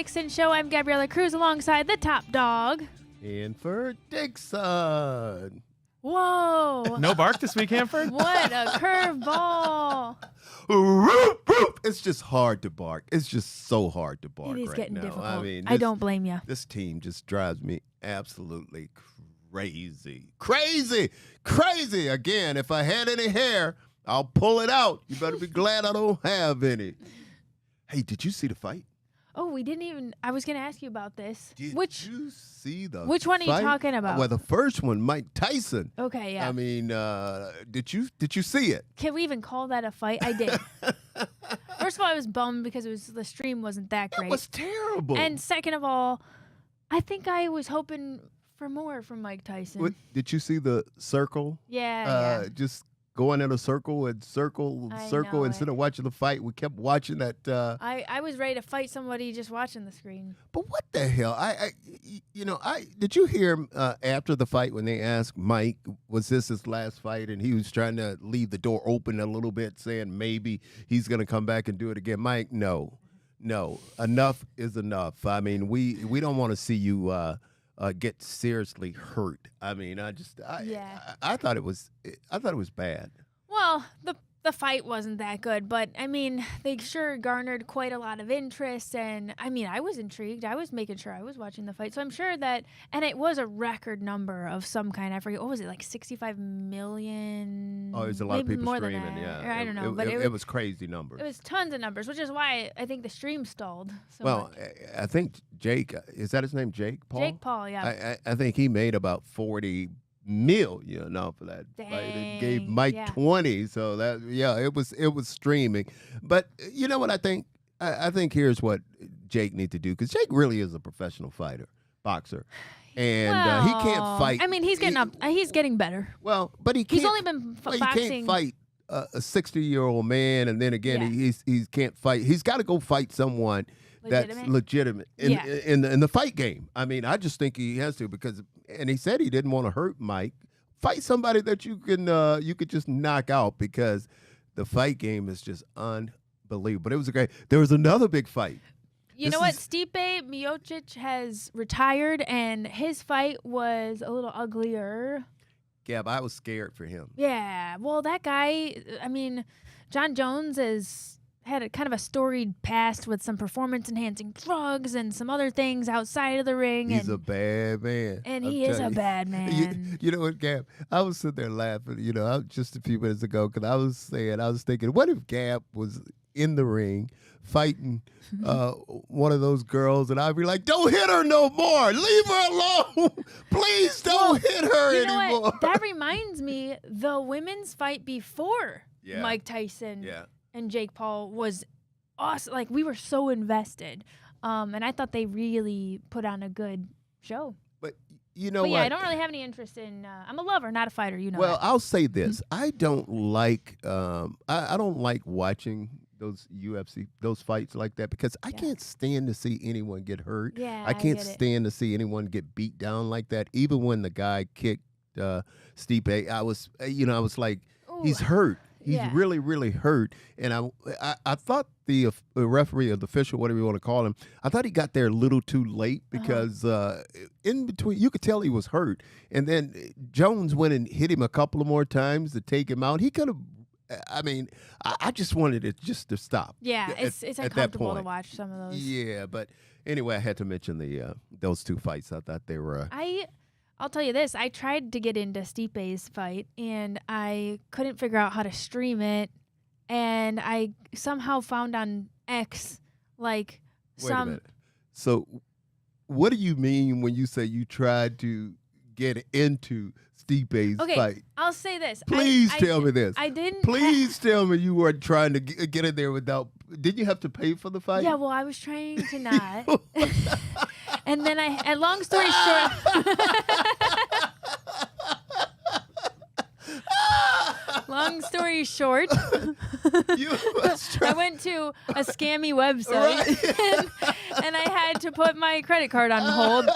Dixon Show. I'm Gabriella Kreuz alongside the top dog. Hanford Dixon. Whoa. No bark this week, Hanford? What a curveball. It's just hard to bark. It's just so hard to bark It is right getting now. difficult. I mean, I don't blame you. This team just drives me absolutely crazy. Crazy. Again, if I had any hair, I'll pull it out. You better be glad I don't have any. Hey, did you see the fight? Oh, we didn't even. I was going to ask you about this. Did you see the Which one are you fight? talking about? Well, the first one, Mike Tyson. Okay, yeah. I mean, did you see it? Can we even call that a fight? I did. First of all, I was bummed because the stream wasn't that great. It was terrible. And second of all, I think I was hoping for more from Mike Tyson. Did you see the circle? Yeah. Just going in a circle and circle instead of watching the fight. We kept watching that. I was ready to fight somebody just watching the screen. But what the hell? Did you hear after the fight when they asked Mike, was this his last fight? And he was trying to leave the door open a little bit, saying maybe he's going to come back and do it again. Mike, no, enough is enough. I mean, we don't want to see you get seriously hurt. I mean, I thought it was bad. Well, the fight wasn't that good, but I mean, they sure garnered quite a lot of interest, and I mean, I was intrigued. I was making sure I was watching the fight, so I'm sure that, and it was a record number of some kind. I forget, what was it, like 65 million? Oh, there's a lot of people more streaming. than that. Yeah, Or I don't know, but it was crazy numbers. It was tons of numbers, which is why I think the stream stalled. So well, much. I think Jake, is that his name? Jake Paul. Jake Paul, yeah. I think he made about 40 million off of that fight. It gave Mike 20, so that it was streaming. But you know what I think? I think here's what Jake needs to do, because Jake really is a professional boxer, and he can't fight. I mean, he's getting better. Well, but he can't. He's only been boxing. He can't fight a 60-year-old man, and then again he can't fight. He's got to go fight someone that's legitimate in the fight game. I mean, I just think he has to, because, and he said he didn't want to hurt Mike. Fight somebody that you could just knock out, because the fight game is just unbelievable. But it was there was another big fight. You know what? Stipe Miocic has retired, and his fight was a little uglier. Gab, I was scared for him. Yeah. Well, that guy, I mean, John Jones had a kind of a storied past with some performance-enhancing drugs and some other things outside of the ring. He's a bad man. And he is a bad man. You know what, Gab? I was sitting there laughing, just a few minutes ago, because I was thinking, what if Gab was in the ring fighting one of those girls, and I'd be like, don't hit her no more. Leave her alone. Please don't hit her anymore. Know what? That reminds me, the women's fight before Mike Tyson and Jake Paul was awesome. Like, we were so invested. And I thought they really put on a good show. But you know what? Yeah, I don't really have any interest in I'm a lover, not a fighter, Well, that. I'll say this. I don't like I don't like watching those those fights like that, because I can't stand to see anyone get hurt. Yeah, I can't get it. stand to see anyone get beat down like that. Even when the guy kicked Stipe, I was like, ooh, he's hurt. He's really, really hurt. And I thought the referee or the official, whatever you want to call him, I thought he got there a little too late, because in between, you could tell he was hurt. And then Jones went and hit him a couple of more times to take him out. He could have, I mean, I just wanted it just to stop. Yeah, it's uncomfortable to watch some of those. Yeah, but anyway, I had to mention those two fights. I thought they were... I'll tell you this. I tried to get into Stipe's fight, and I couldn't figure out how to stream it. And I somehow found on X, like, Wait a minute. So what do you mean when you say you tried to get into Stipe's fight? I'll say this. Please tell me this. I didn't. Please tell me you weren't trying to get in there without... Did you have to pay for the fight? Yeah, well, I was trying to not. And then and long story short... Long story short, I went to a scammy website, and I had to put my credit card on hold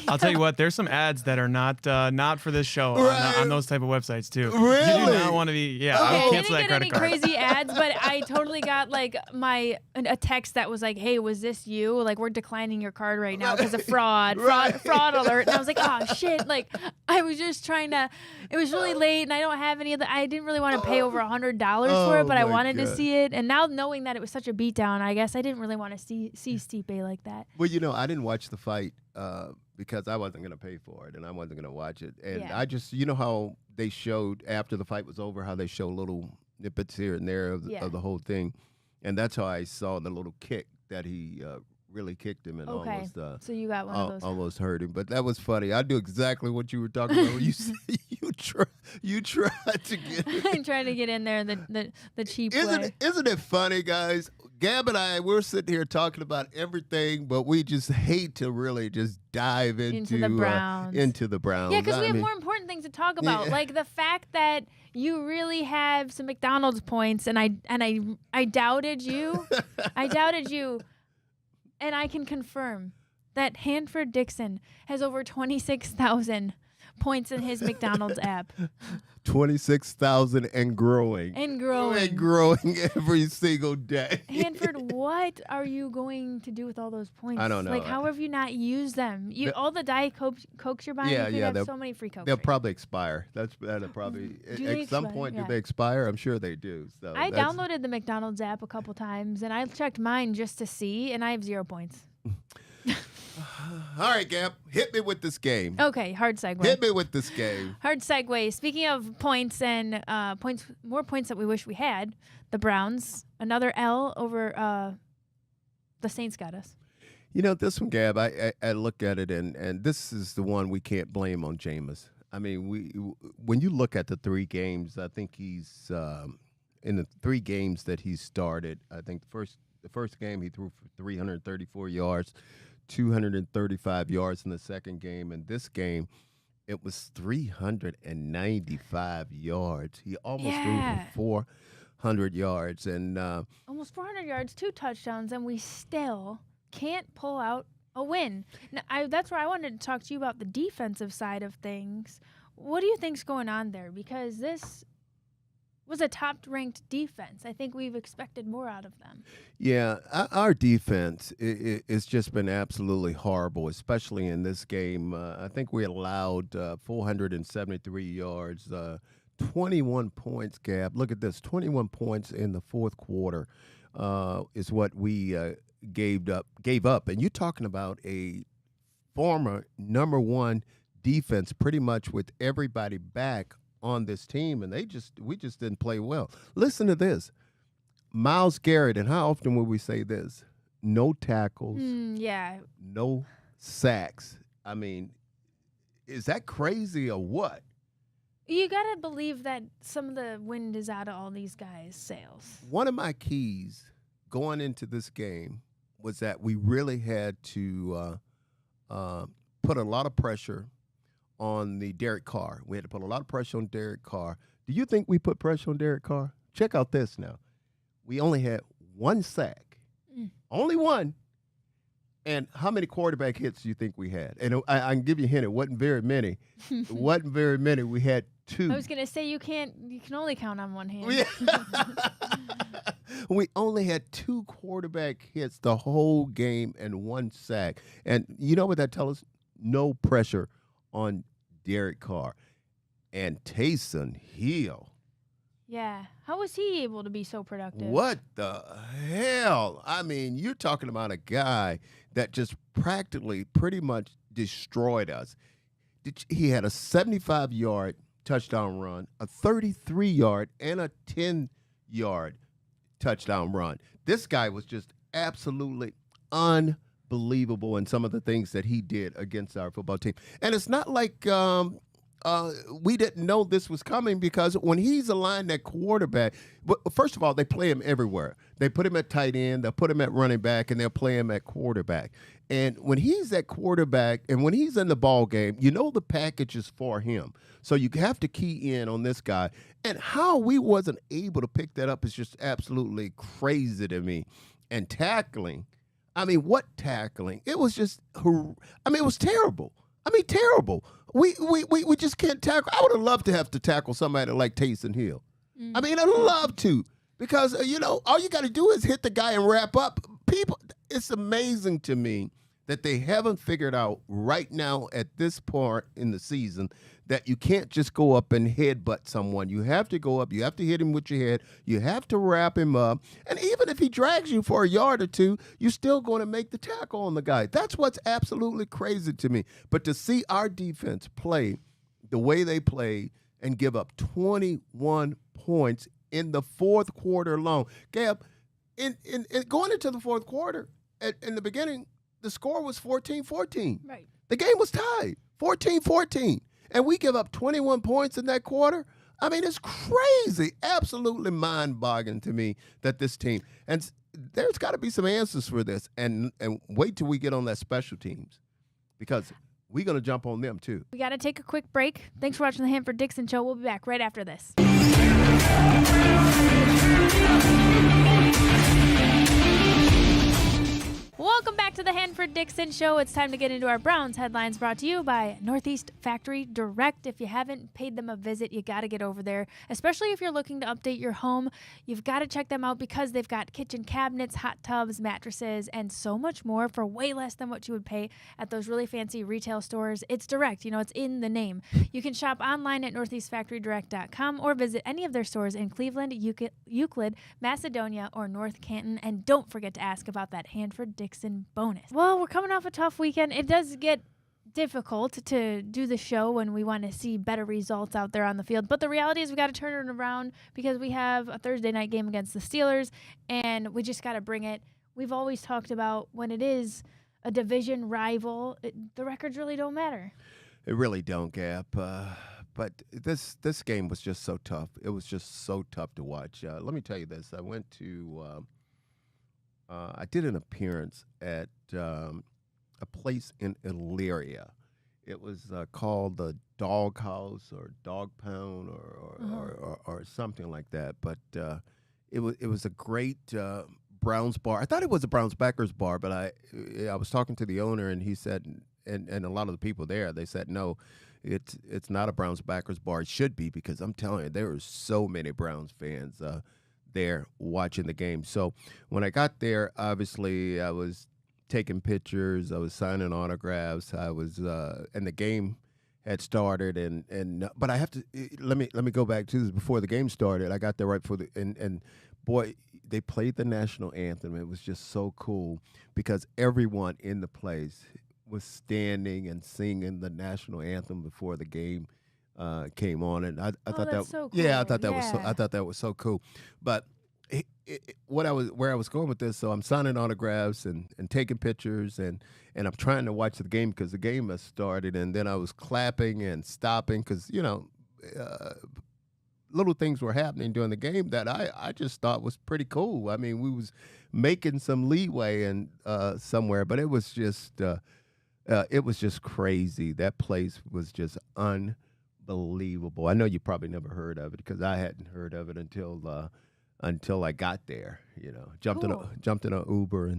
I'll tell you what, there's some ads that are not for this show on those type of websites too. Really? You do not want to be. Yeah, Okay, I'll I cancel that didn't get credit any card. crazy ads, but I totally got like a text that was like, "Hey, was this you? Like, we're declining your card right now because of fraud alert." And I was like, "Oh shit!" Like, I was just trying to. It was really late, and I don't have any of the. I didn't really want to pay over $100 for it, but I wanted to see it. And now knowing that it was such a beatdown, I guess I didn't really want to see Stipe like that. Well, I didn't watch the fight because I wasn't going to pay for it, and I wasn't going to watch it. And I just, how they showed after the fight was over, how they show little snippets here and there of the whole thing, and that's how I saw the little kick that he really kicked him and almost. So you got one of those. Almost hurt him, but that was funny. I knew exactly what you were talking about when you said you tried to get. I'm trying to get in there the cheap way. Isn't it funny, guys? Gab and I, we're sitting here talking about everything, but we just hate to really just dive into the Browns. Yeah, because we have more important things to talk about, like the fact that you really have some McDonald's points, and I doubted you. I doubted you, and I can confirm that Hanford Dixon has over 26,000 points in his McDonald's app. 26,000 and growing. And growing. And growing every single day. Hanford, what are you going to do with all those points? I don't know. Like, how have you not used them? All the Diet Cokes you're buying, you could have so many free Cokes. They'll probably expire. That'll probably, at some point, do they expire? I'm sure they do. So I downloaded the McDonald's app a couple times, and I checked mine just to see, and I have 0 points. All right, Gab, hit me with this game. Okay, hard segue. Hit me with this game. Hard segue. Speaking of points and more points that we wish we had, the Browns, another L over the Saints got us. This one, Gab, I look at it, and this is the one we can't blame on Jameis. I mean, when you look at the 3 games, I think he's in the 3 games that he started. I think the first game he threw for 334 yards. 235 yards in the second game, and this game it was 395 yards. He almost threw for 400 yards and almost 400 yards, 2 touchdowns, and we still can't pull out a win. Now, that's where I wanted to talk to you about the defensive side of things. What do you think's going on there? Because this was a top-ranked defense. I think we've expected more out of them. Yeah, our defense it's just been absolutely horrible, especially in this game. I think we allowed 473 yards, 21 points, Gab. Look at this, 21 points in the fourth quarter is what we gave up. And you're talking about a former number 1 defense pretty much with everybody back on this team, and we just didn't play well. Listen to this. Myles Garrett, and how often will we say this? No tackles. No sacks. I mean, is that crazy or what? You got to believe that some of the wind is out of all these guys' sails. One of my keys going into this game was that we really had to put a lot of pressure on the Derek Carr. We had to put a lot of pressure on Derek Carr. Do you think we put pressure on Derek Carr? Check out this now. We only had 1 sack. Only 1. And how many quarterback hits do you think we had? And I can give you a hint. It wasn't very many. It wasn't very many. We had 2. I was going to say you can only count on one hand. We only had 2 quarterback hits the whole game and 1 sack. And you know what that tells us? No pressure on Derek Carr. And Taysom Hill. Yeah. How was he able to be so productive? What the hell? I mean, you're talking about a guy that just practically pretty much destroyed us. He had a 75-yard touchdown run, a 33-yard, and a 10-yard touchdown run. This guy was just absolutely unbelievable in some of the things that he did against our football team. And it's not like we didn't know this was coming, because when he's aligned at quarterback, first of all, they play him everywhere. They put him at tight end, they'll put him at running back, and they'll play him at quarterback. And when he's at quarterback and when he's in the ball game, you know the package is for him. So you have to key in on this guy. And how we wasn't able to pick that up is just absolutely crazy to me. And tackling, I mean, what tackling? It was just, it was terrible. I mean, terrible. We just can't tackle. I would have loved to have to tackle somebody like Taysom Hill. I mean, I'd love to because, all you got to do is hit the guy and wrap up. People, it's amazing to me that they haven't figured out right now at this part in the season that you can't just go up and headbutt someone. You have to go up. You have to hit him with your head. You have to wrap him up. And even if he drags you for a yard or two, you're still going to make the tackle on the guy. That's what's absolutely crazy to me. But to see our defense play the way they play and give up 21 points in the fourth quarter alone. Gab, in going into the fourth quarter, in the beginning, the score was 14-14. Right. The game was tied, 14-14. And we give up 21 points in that quarter. I mean, it's crazy, absolutely mind-boggling to me that this team, and there's got to be some answers for this. And wait till we get on that special teams because we're going to jump on them too. We got to take a quick break. Thanks for watching the Hanford Dixon Show. We'll be back right after this. Welcome back to the Hanford Dixon Show. It's time to get into our Browns headlines brought to you by Northeast Factory Direct. If you haven't paid them a visit, you got to get over there, especially if you're looking to update your home. You've got to check them out because they've got kitchen cabinets, hot tubs, mattresses, and so much more for way less than what you would pay at those really fancy retail stores. It's direct. It's in the name. You can shop online at northeastfactorydirect.com or visit any of their stores in Cleveland, Euclid, Macedonia, or North Canton. And don't forget to ask about that Hanford Dixon bonus. Well, we're coming off a tough weekend. It does get difficult to do the show when we want to see better results out there on the field. But the reality is we got to turn it around because we have a Thursday night game against the Steelers, and we just got to bring it. We've always talked about when it is a division rival, the records really don't matter. It really don't, Gap. But this game was just so tough. It was just so tough to watch. Let me tell you this. I went to I did an appearance at a place in Elyria. It was called the Dawg House or Dog Pound or something like that. But it was a great Browns bar. I thought it was a Browns backers bar, but I was talking to the owner and he said, and a lot of the people there, they said no. It's not a Browns backers bar. It should be because I'm telling you, there were so many Browns fans there watching the game. So when I got there, obviously I was taking pictures, I was signing autographs, I was and the game had started and but I have to let me go back to this before the game started. I got there right before and boy, they played the national anthem. It was just so cool because everyone in the place was standing and singing the national anthem before the game came on, and I thought that so cool. Yeah, I thought that was so cool. But where I was going with this, so I'm signing autographs and taking pictures and I'm trying to watch the game because the game has started, and then I was clapping and stopping because little things were happening during the game that I just thought was pretty cool. I mean, we was making some leeway and somewhere, but it was just crazy. That place was just unbelievable. I know you probably never heard of it because I hadn't heard of it until I got there. Jumped in an Uber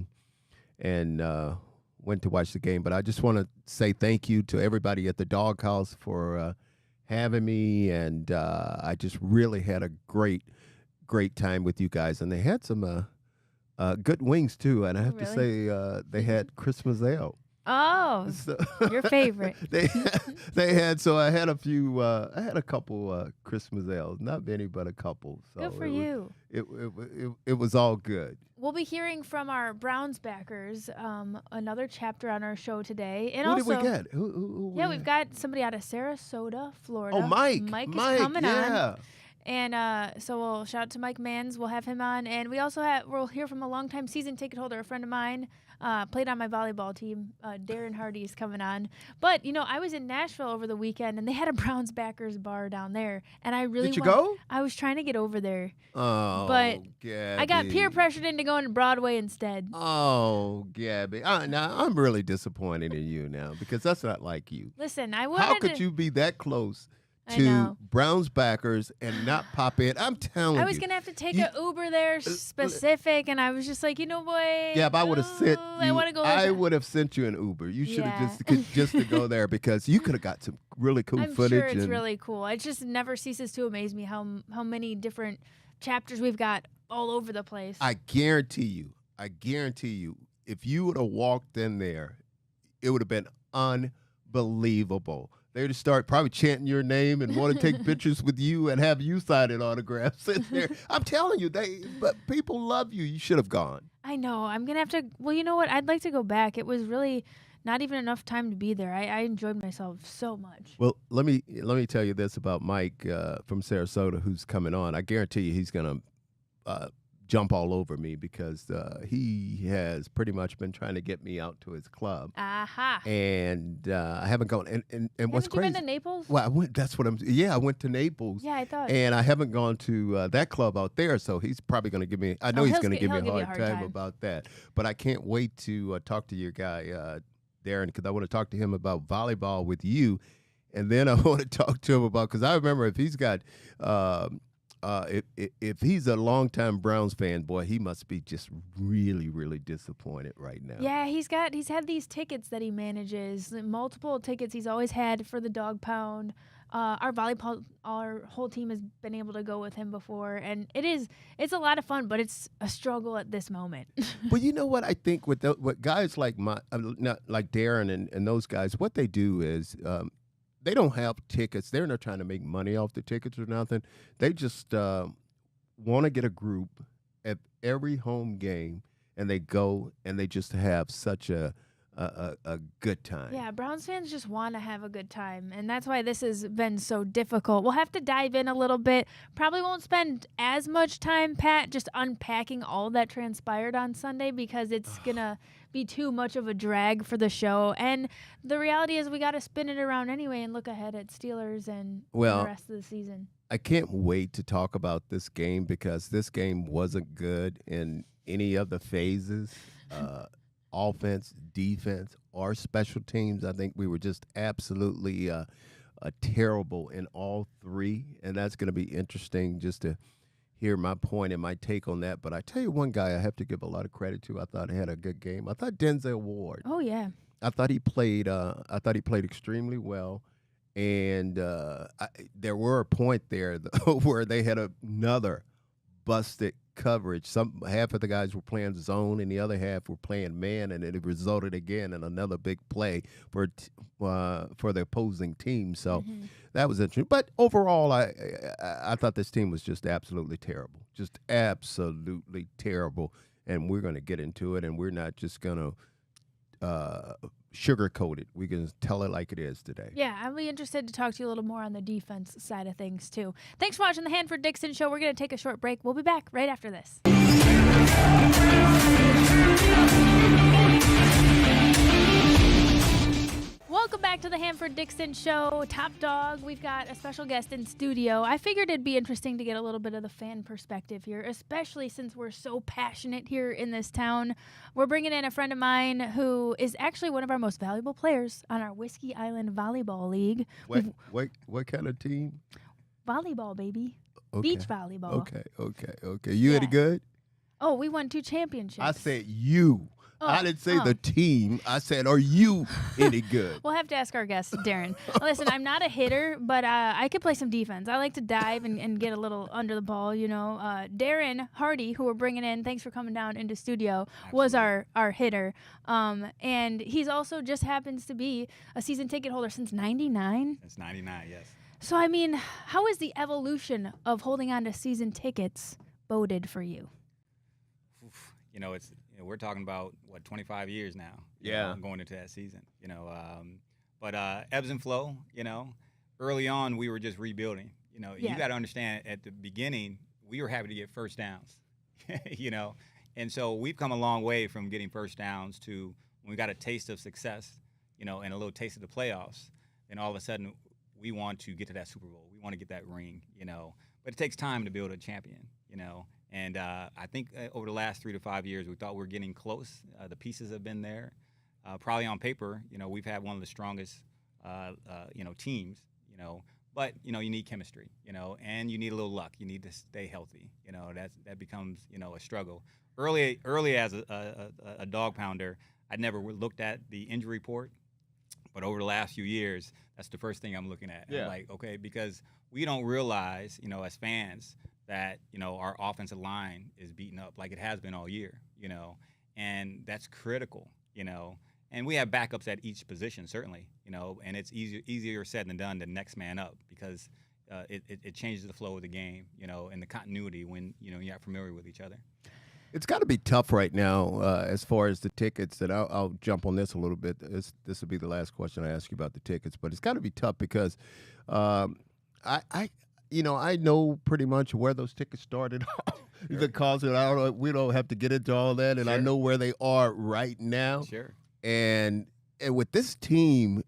and went to watch the game. But I just want to say thank you to everybody at the Dawg House for having me, and I just really had a great time with you guys. And they had some good wings too, and I have to say they had Christmas ale. Oh, so, your favorite. They had, so I had a couple Christmas ales, not many, but a couple. So good for you. It was all good. We'll be hearing from our Browns backers, another chapter on our show today. And who also, did we get? Who we've got somebody out of Sarasota, Florida. Oh, Mike. Mike is coming on. And so we'll shout out to Mike Mans. We'll have him on. And we'll hear from a longtime season ticket holder, a friend of mine, played on my volleyball team. Darren Hardy is coming on. But, I was in Nashville over the weekend, and they had a Browns backers bar down there. And I really Did you go? I was trying to get over there. Oh, but Gabby. I got peer pressured into going to Broadway instead. Oh, Gabby. Now I'm really disappointed in you now because that's not like you. Listen, I wanted How could you be that close to Browns backers and not pop in. I'm telling you. I was going to have to take an Uber there specific, and I was just like, you know what? Yeah, if I would have sent you, I would have sent you an Uber. You should have just to go there because you could have got some really cool footage. I'm sure it's really cool. It just never ceases to amaze me how many different chapters we've got all over the place. I guarantee you, if you would have walked in there, it would have been unbelievable. They would start probably chanting your name and want to take pictures with you and have you signing autographs in there. I'm telling you, but people love you. You should have gone. I know. I'm going to have to. Well, you know what? I'd like to go back. It was really not even enough time to be there. I enjoyed myself so much. Well, let me tell you this about Mike from Sarasota who's coming on. I guarantee you he's going to jump all over me because he has pretty much been trying to get me out to his club. Aha. And I haven't gone. And what's crazy? Haven't you been to Naples? Well, I went. That's what I'm. Yeah, I went to Naples. Yeah, I thought. And I haven't gone to that club out there, so he's probably going to give me. I know he's going to give me a hard time about that. But I can't wait to talk to your guy, Darren, because I want to talk to him about volleyball with you, and then I want to talk to him about because I remember if he's got. If he's a longtime Browns fan, boy, he must be just really, really disappointed right now. Yeah, he's had these tickets that he manages, multiple tickets he's always had for the Dog Pound. Our whole team has been able to go with him before, and it's a lot of fun, but it's a struggle at this moment. But you know what I think with what guys like like Darren and those guys, what they do is. They don't have tickets. They're not trying to make money off the tickets or nothing. They just want to get a group at every home game, and they go and they just have such a good time. Yeah, Browns fans just want to have a good time, and that's why this has been so difficult. We'll have to dive in a little bit. Probably won't spend as much time, Pat, just unpacking all that transpired on Sunday because it's going to be too much of a drag for the show. And the reality is we got to spin it around anyway and look ahead at Steelers and the rest of the season. I can't wait to talk about this game because this game wasn't good in any of the phases. Offense, defense, or special teams. I think we were just absolutely terrible in all three, and that's going to be interesting just to hear my point and my take on that. But I tell you one guy I have to give a lot of credit to. I thought he had a good game. I thought Denzel Ward. Oh yeah. I thought he played. Extremely well, and there were a point there where they had another busted coverage. Half of the guys were playing zone, and the other half were playing man, and it resulted again in another big play for the opposing team. So that was interesting. But overall, I thought this team was just absolutely terrible, and we're going to get into it, and we're not just going to sugarcoat it. We can tell it like it is today. Yeah, I'll be interested to talk to you a little more on the defense side of things, too. Thanks for watching the Hanford Dixon Show. We're going to take a short break. We'll be back right after this. Welcome back to the Hanford Dixon Show. Top Dog, we've got a special guest in studio. I figured it'd be interesting to get a little bit of the fan perspective here, especially since we're so passionate here in this town. We're bringing in a friend of mine who is actually one of our most valuable players on our Whiskey Island Volleyball League. What kind of team? Volleyball, baby. Okay. Beach volleyball. Okay. You any good? Oh, we won 2 championships. I said you. I didn't say the team. I said, are you any good? We'll have to ask our guest, Darren. Listen, I'm not a hitter, but I could play some defense. I like to dive and get a little under the ball, you know. Darren Hardy, who we're bringing in, thanks for coming down into studio, was our hitter. And he's also just happens to be a season ticket holder since 99. It's 99, yes. So, I mean, how is the evolution of holding on to season tickets boded for you? You know, we're talking about 25 years now. Yeah, going into that season. You know, but ebbs and flow. You know, early on we were just rebuilding. You know, you got to understand at the beginning we were happy to get first downs. You know, and so we've come a long way from getting first downs to when we got a taste of success. You know, and a little taste of the playoffs. And all of a sudden we want to get to that Super Bowl. We want to get that ring. You know, but it takes time to build a champion. You know. And I think over the last 3 to 5 years, we thought we were getting close. The pieces have been there. Probably on paper, you know, we've had one of the strongest, teams, you know. But you need chemistry, and you need a little luck. You need to stay healthy. That becomes a struggle. Early as a dog pounder, I never looked at the injury report, but over the last few years, that's the first thing I'm looking at. Yeah. I'm like, okay, because we don't realize, as fans, that our offensive line is beaten up like it has been all year, and that's critical, And we have backups at each position, certainly, and it's easier said than done the next man up because it changes the flow of the game, and the continuity when you're not familiar with each other. It's got to be tough right now as far as the tickets. And I'll jump on this a little bit. This will be the last question I ask you about the tickets, but it's got to be tough because I know pretty much where those tickets started. Sure. The cost, we don't have to get into all that, and Sure. I know where they are right now. Sure. And with this team,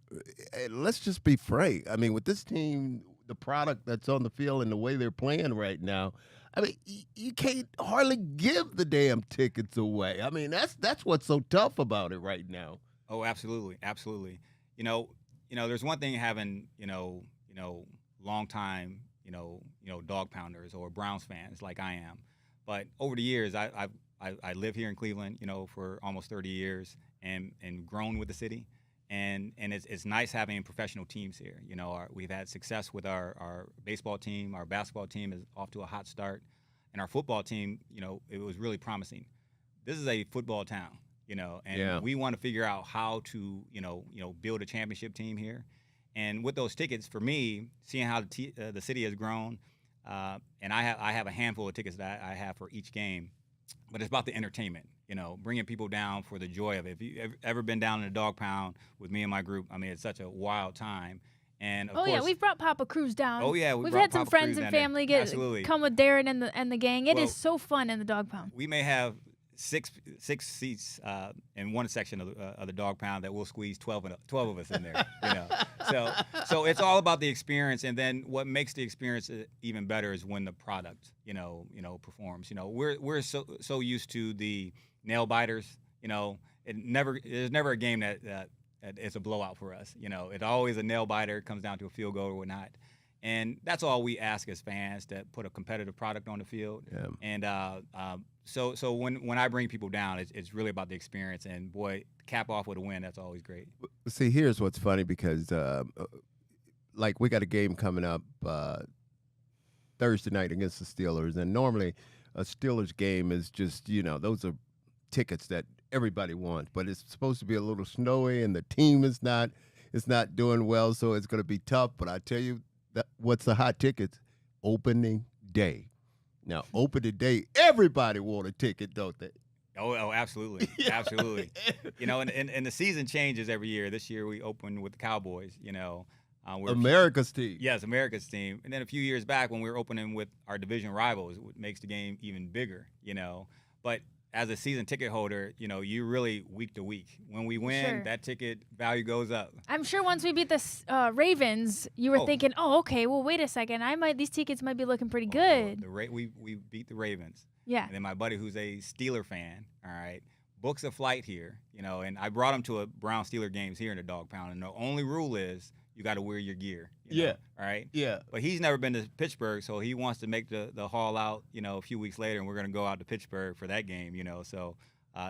let's just be frank. I mean, with this team, the product that's on the field and the way they're playing right now, I mean, you can't hardly give the damn tickets away. I mean, that's what's so tough about it right now. Oh, absolutely, absolutely. There's one thing having long time dog pounders or Browns fans like I am, but over the years I live here in Cleveland, for almost 30 years and grown with the city. And it's nice having professional teams here. We've had success with our baseball team. Our basketball team is off to a hot start. And our football team, it was really promising. This is a football town, and we want to figure out how to, build a championship team here. And with those tickets, for me, seeing how the city has grown, and I have a handful of tickets that I have for each game, but it's about the entertainment. Bringing people down for the joy of it. If you've ever been down in a dog pound with me and my group, I mean, it's such a wild time. And of course, yeah, we've brought Papa Kreuz down. Oh yeah, we've had some Papa friends Kreuz and down family there. Absolutely. come with Darren and the gang. It Well, is so fun in the dog pound. We may have six seats in one section of the dog pound that we'll squeeze 12 of us in there. So it's all about the experience, and then what makes the experience even better is when the product performs. We're so used to the nail biters. There's never a game that it's a blowout for us. It's always a nail biter. It comes down to a field goal or whatnot. And that's all we ask as fans, to put a competitive product on the field. Yeah. And so when I bring people down, it's really about the experience. And boy, cap off with a win, that's always great. See, here's what's funny because, like, we got a game coming up Thursday night against the Steelers, and normally a Steelers game is just, those are tickets that everybody wants, but it's supposed to be a little snowy, and the team is not doing well, so it's going to be tough. But I tell you, what's the hot tickets? Opening day. Now, opening day, everybody want a ticket, don't they? Oh, absolutely, absolutely. And the season changes every year. This year we opened with the Cowboys. America's team. Yes, America's team. And then a few years back when we were opening with our division rivals, it makes the game even bigger. But as a season ticket holder, you're really week to week. When we win, Sure. that ticket value goes up. I'm sure once we beat the Ravens, you were thinking, okay, well, wait a second. These tickets might be looking pretty good. We beat the Ravens. Yeah. And then my buddy, who's a Steeler fan, all right, books a flight here, and I brought him to a Brown Steeler games here in the dog pound. And the only rule is you got to wear your gear. Yeah. All right. Yeah. But he's never been to Pittsburgh, so he wants to make the haul out, a few weeks later, and we're going to go out to Pittsburgh for that game, So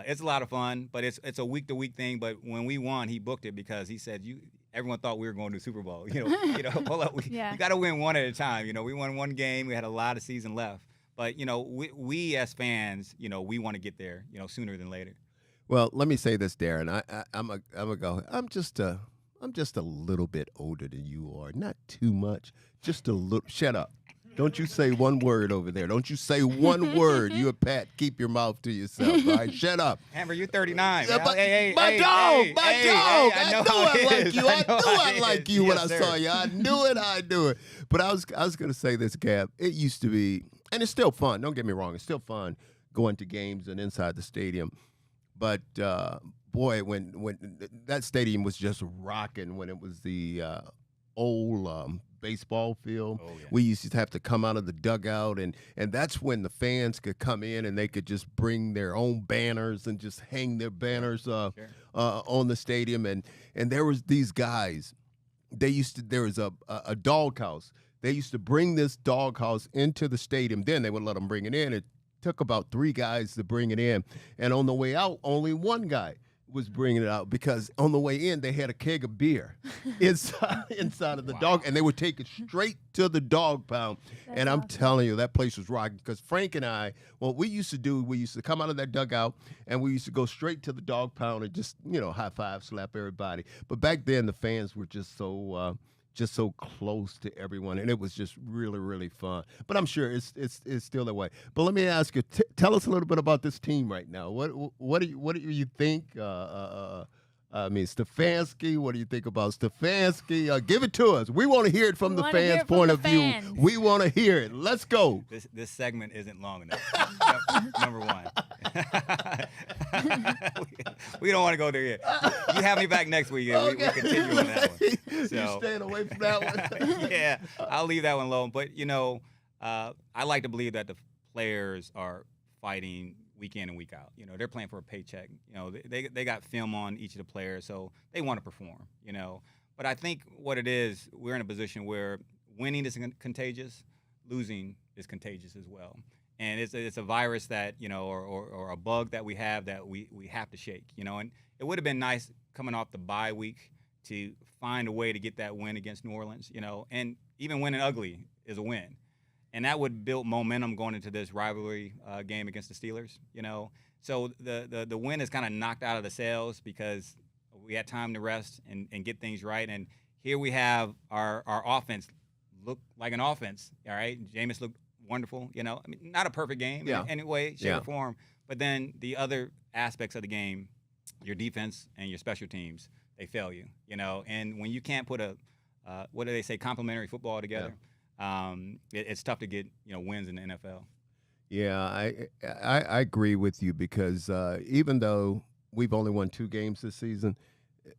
it's a lot of fun, but it's a week-to-week thing. But when we won, he booked it because he said everyone thought we were going to the Super Bowl. Hold up, you got to win one at a time. We won one game. We had a lot of season left. But, we as fans, we want to get there, sooner than later. Well, let me say this, Darren. I'm a go. I'm just a little bit older than you are. Not too much. Just a little. Shut up. Don't you say one word over there. Don't you say one word. You a Pat. Keep your mouth to yourself. All right. Shut up. Amber, you're 39. Yeah, my dog. I knew I like you when I saw you. I knew it. But I was going to say this, Gab. It used to be, and it's still fun. Don't get me wrong. It's still fun going to games and inside the stadium. But boy, when that stadium was just rocking, when it was the old baseball field, we used to have to come out of the dugout, and that's when the fans could come in and they could just bring their own banners and just hang their banners on the stadium, and there was these guys there was a dog house. They used to bring this dog house into the stadium. Then they would let them bring it in. It took about 3 guys to bring it in. And on the way out, only 1 guy was bringing it out, because on the way in, they had a keg of beer inside of the dog, and they would take it straight to the dog pound. And I'm telling you, that place was rocking, because Frank and I, what we used to come out of that dugout, and we used to go straight to the dog pound and just, high five, slap everybody. But back then, the fans were just so close to everyone, and it was just really, really fun. But I'm sure it's still that way. But let me ask you, tell us a little bit about this team right now. What do you think? Stefanski. What do you think about Stefanski? Give it to us. We want to hear it from the fans' point of view. We want to hear it. Let's go. This segment isn't long enough. Number one. we don't want to go there yet. You have me back next week. Okay. We continue on that one. So, you're staying away from that one? Yeah, I'll leave that one alone. But, I like to believe that the players are fighting week in and week out. They're playing for a paycheck. They got film on each of the players, so they want to perform, But I think what it is, we're in a position where winning is contagious, losing is contagious as well. And it's a virus that, or a bug that we have that we have to shake, And it would have been nice coming off the bye week to find a way to get that win against New Orleans, And even winning ugly is a win. And that would build momentum going into this rivalry game against the Steelers, So the win is kind of knocked out of the sails because we had time to rest and get things right. And here we have our offense look like an offense, all right? Jameis looked wonderful, not a perfect game in any way, shape, or form. But then the other aspects of the game, your defense and your special teams, they fail you, And when you can't put what do they say, complementary football together, it's tough to get wins in the NFL. Yeah, I agree with you, because even though we've only won 2 games this season,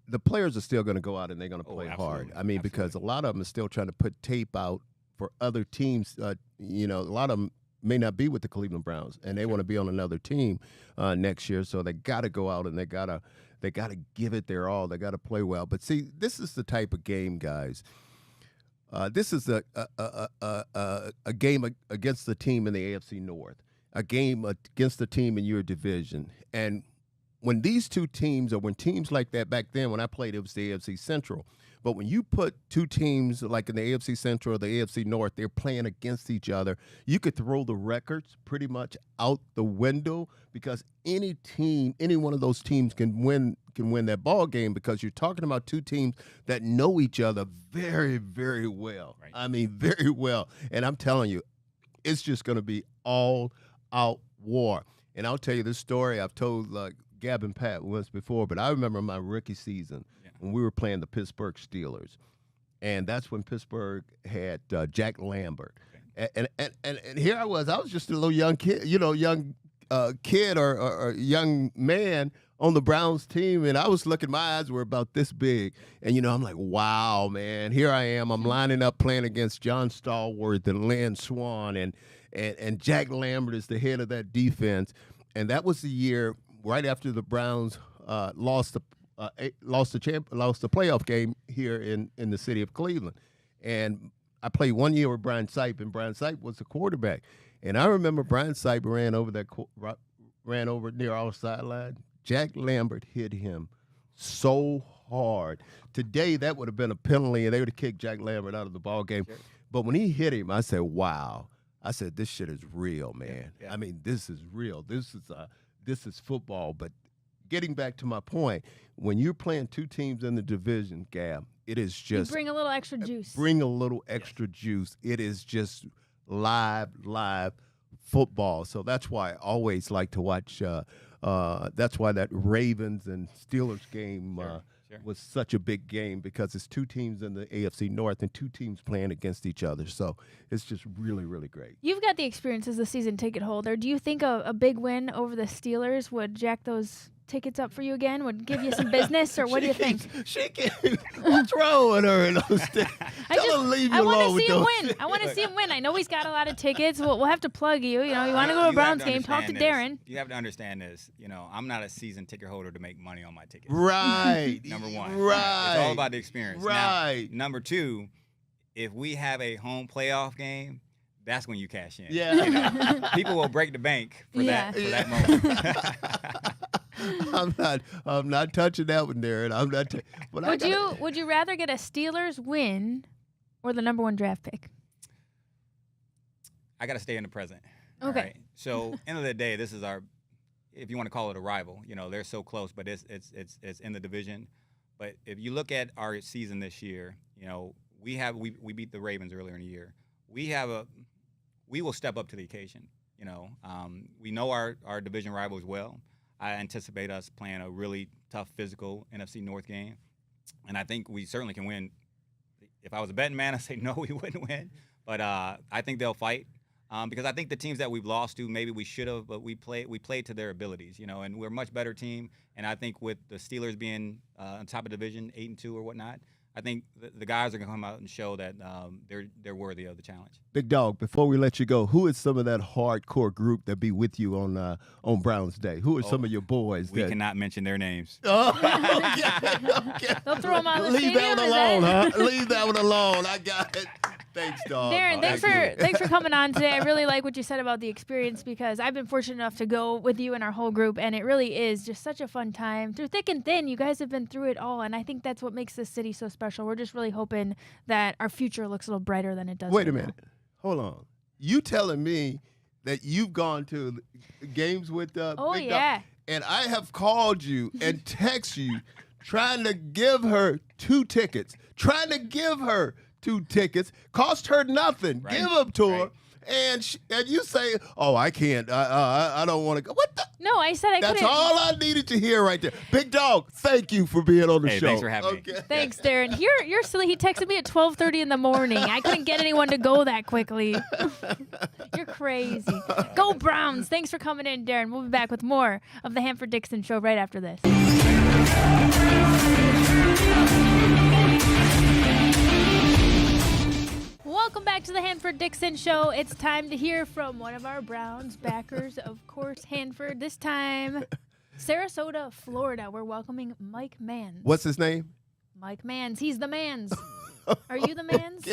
the players are still going to go out and they're going to play hard. I mean, because a lot of them are still trying to put tape out for other teams. A lot of them may not be with the Cleveland Browns, and they want to be on another team next year. So they got to go out and they got to give it their all. They got to play well. But see, this is the type of game, guys. This is a game against the team in the AFC North, a game against the team in your division. And when these two teams, or when teams like that back then, when I played, it was the AFC Central. But when you put 2 teams like in the AFC Central or the AFC North, they're playing against each other, you could throw the records pretty much out the window, because any one of those teams can win that ball game, because you're talking about 2 teams that know each other very, very well. Right. I mean, very well. And I'm telling you, it's just going to be all-out war. And I'll tell you this story I've told Gab and Pat once before, but I remember my rookie season when we were playing the Pittsburgh Steelers, and that's when Pittsburgh had Jack Lambert, and here I was just a little young kid, kid or young man on the Browns team, and I was looking, my eyes were about this big, and I'm like, wow, man, here I am, I'm lining up playing against John Stallworth and Lynn Swann, and Jack Lambert is the head of that defense, and that was the year right after the Browns lost the playoff game here in the city of Cleveland. And I played 1 year with Brian Sipe, and Brian Sipe was the quarterback. And I remember Brian Sipe ran over near our sideline. Jack Lambert hit him so hard. Today, that would have been a penalty, and they would have kicked Jack Lambert out of the ball game. Sure. But when he hit him, I said, wow. I said, this shit is real, man. Yeah. I mean, this is real. This is football. But getting back to my point, when you're playing 2 teams in the division, Gab, it is just you bring a little extra juice. Bring a little extra juice. It is just live football. So that's why I always like to watch. That's why that Ravens and Steelers game was such a big game, because it's 2 teams in the AFC North and 2 teams playing against each other. So it's just really, really great. You've got the experience as the season ticket holder. Do you think a big win over the Steelers would jack those tickets up for you again? Would give you some business, or what do you think? What's wrong with her? Tell her to leave you alone with those. I want to see him win. I know he's got a lot of tickets. We'll have to plug you. You know, you want to go to a Browns game? Talk to Darren. You have to understand this. You know, I'm not a season ticket holder to make money on my tickets. Right. Number one. Right. It's all about the experience. Right. Now, number two, if we have a home playoff game, that's when you cash in. Yeah. You know, people will break the bank for that moment. I'm not touching that one, Darren. I'm not. Would you rather get a Steelers win or the number 1 draft pick? I got to stay in the present. Okay. Right? So, end of the day, this is our, if you want to call it a rival. You know, they're so close, but it's in the division. But if you look at our season this year, you know, we beat the Ravens earlier in the year. We will step up to the occasion. You know, we know our division rivals well. I anticipate us playing a really tough, physical NFC North game, and I think we certainly can win. If I was a betting man, I'd say no, we wouldn't win. But I think they'll fight because I think the teams that we've lost to, maybe we should have, but we played to their abilities, you know, and we're a much better team. And I think with the Steelers being on top of division, 8-2 or whatnot, I think the guys are going to come out and show that they're worthy of the challenge. Big Dawg, before we let you go, who is some of that hardcore group that be with you on Browns Day? Who are some of your boys? We cannot mention their names. Oh, okay. They'll throw them out of the Leave that stadium. one alone, huh? Leave that one alone. I got it. Thanks, Dawg. Darren, thanks for coming on today. I really like what you said about the experience because I've been fortunate enough to go with you and our whole group, and it really is just such a fun time. Through thick and thin, you guys have been through it all, and I think that's what makes this city so special. We're just really hoping that our future looks a little brighter than it does. Wait a right minute. Hold on. You telling me that you've gone to games with Big Dawg? And I have called you and text you trying to give her 2 tickets. Cost her nothing. Right. Give them to her. Right. And you say, "Oh, I can't. I don't want to go." What the? No, I said I couldn't. That's all I needed to hear right there. Big Dawg, thank you for being on the show. Thanks for having me. Thanks, Darren. You're silly. He texted me at 12:30 in the morning. I couldn't get anyone to go that quickly. You're crazy. Go Browns. Thanks for coming in, Darren. We'll be back with more of the Hanford Dixon Show right after this. Welcome back to the Hanford Dixon Show. It's time to hear from one of our Browns backers, of course, Hanford. This time, Sarasota, Florida. We're welcoming Mike Mans. What's his name? Mike Mans. He's the Mans. Are you the Mans?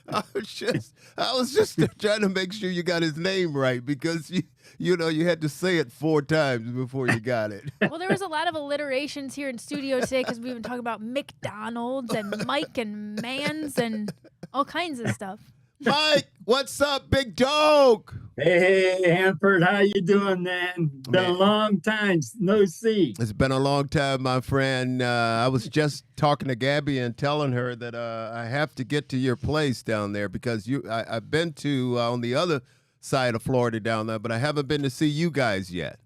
I was just trying to make sure you got his name right because you had to say it 4 times before you got it. Well, there was a lot of alliterations here in studio today because we've been talking about McDonald's and Mike and Mans and all kinds of stuff. Mike, what's up, Big Dawg? Hey, Hanford, how you doing, man? Been a long time, no see. It's been a long time, my friend. I was just talking to Gabby and telling her that I have to get to your place down there because I've been to on the other side of Florida down there, but I haven't been to see you guys yet.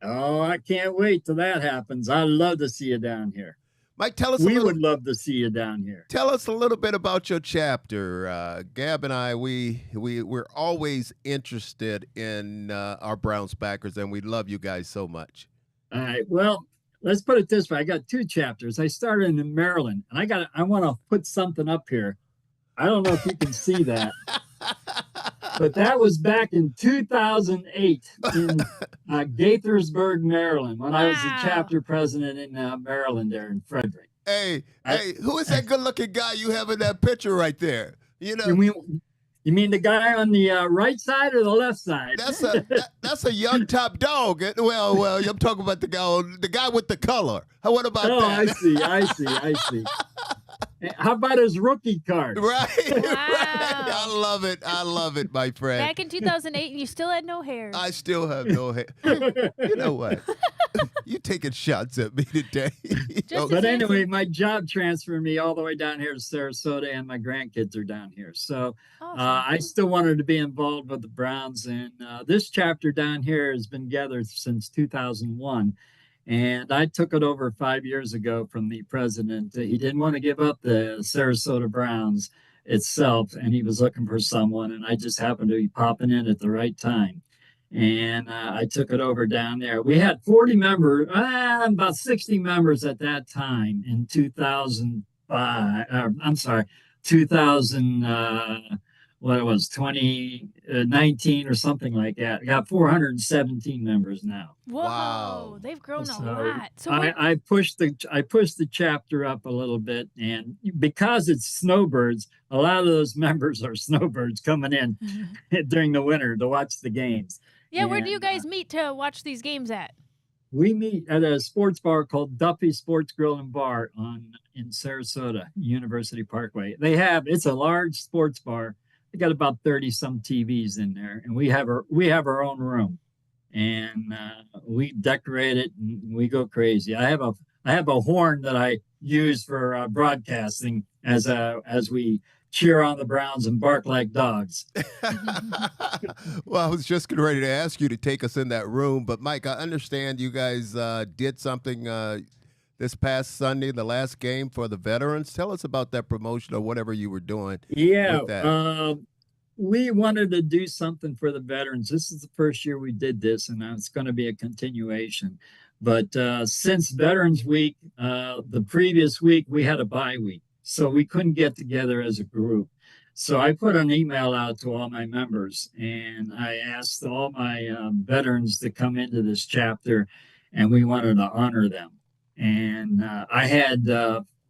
Oh, I can't wait till that happens. I'd love to see you down here. Mike, tell us. We would love to see you down here. Tell us a little bit about your chapter. Gab and I, we're always interested in our Browns backers, and we love you guys so much. All right. Well, let's put it this way. I got 2 chapters. I started in Maryland, and I want to put something up here. I don't know if you can see that. But that was back in 2008 in Gaithersburg, Maryland, when I was the chapter president in Maryland there in Frederick. Hey, who is that good-looking guy you have in that picture right there? You mean the guy on the right side or the left side? That's a young top dog. Well, I'm talking about the guy with the color. What about that? I see. How about his rookie card? Right. Wow. Right. I love it, my friend. Back in 2008, you still had no hair. I still have no hair. You know what? You taking shots at me today. But anyway, my job transferred me all the way down here to Sarasota, and my grandkids are down here. So Awesome. I still wanted to be involved with the Browns. And this chapter down here has been gathered since 2001. And I took it over 5 years ago from the president. He didn't want to give up the Sarasota Browns itself, and he was looking for someone, and I just happened to be popping in at the right time. and I took it over down there. We had 40 members, about 60 members at that time in 2005. I'm sorry, 2000. What it was, 2019 or something like that. I got 417 members now. Whoa, Wow. they've grown So a lot. So I pushed the chapter up a little bit, and because it's snowbirds, a lot of those members are snowbirds coming in during the winter to watch the games. yeah, where do you And, guys meet to watch these games at? we meet at a sports bar called Duffy Sports Grill and Bar in Sarasota, University Parkway. It's a large sports bar. They got about 30 some TVs in there, and we have our own room, and we decorate it and we go crazy. I have a horn that I use for broadcasting as we cheer on the Browns and bark like dogs. Well, I was just getting ready to ask you to take us in that room, but Mike, I understand you guys did something this past Sunday, the last game for the veterans. Tell us about that promotion or whatever you were doing. Yeah, with that. we wanted to do something for the veterans. This is the first year we did this, and it's going to be a continuation. But since Veterans Week, the previous week, we had a bye week. So we couldn't get together as a group. So I put an email out to all my members, and I asked all my veterans to come into this chapter, and we wanted to honor them. And I had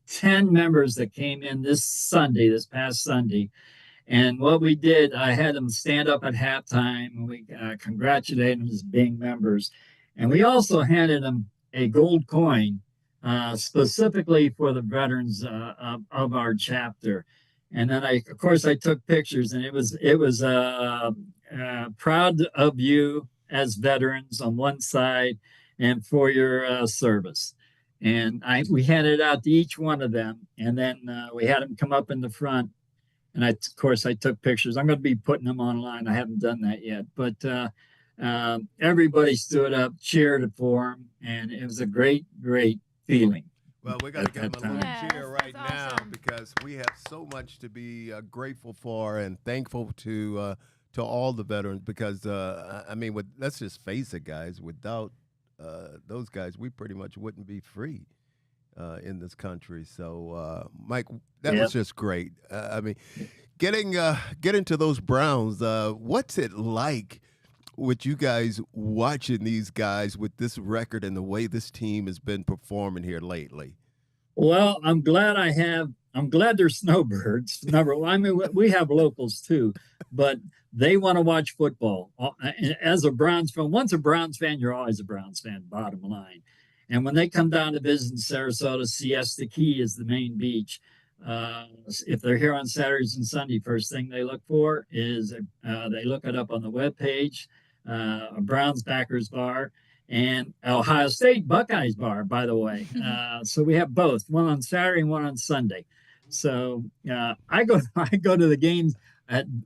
10 members that came in this past Sunday. And what we did, I had them stand up at halftime, and we congratulated them as being members. And we also handed them a gold coin specifically for the veterans of our chapter. And then I took pictures, and it was proud of you as veterans on one side and for your service. And we handed it out to each one of them, and then we had them come up in the front. And I took pictures. I'm going to be putting them online. I haven't done that yet, but everybody stood up, cheered for them, and it was a great, great feeling. Well, we're going to give them a little Yes, cheer right that's now awesome. because we have so much to be grateful for and thankful to all the veterans. Because I mean, let's just face it, guys. Without those guys, we pretty much wouldn't be free in this country. So, Mike, that was just great. I mean, getting to those Browns. What's it like with you guys watching these guys with this record and the way this team has been performing here lately? Well, I'm glad they're snowbirds. Number one, I mean, we have locals too, but they want to watch football. As a Browns fan, once a Browns fan, you're always a Browns fan, bottom line. And when they come down to visit in Sarasota, Siesta Key is the main beach. If they're here on Saturdays and Sunday, first thing they look for is they look it up on the webpage, a Browns backers bar, and Ohio State Buckeyes bar, by the way. So we have both, one on Saturday and one on Sunday. So I go to the games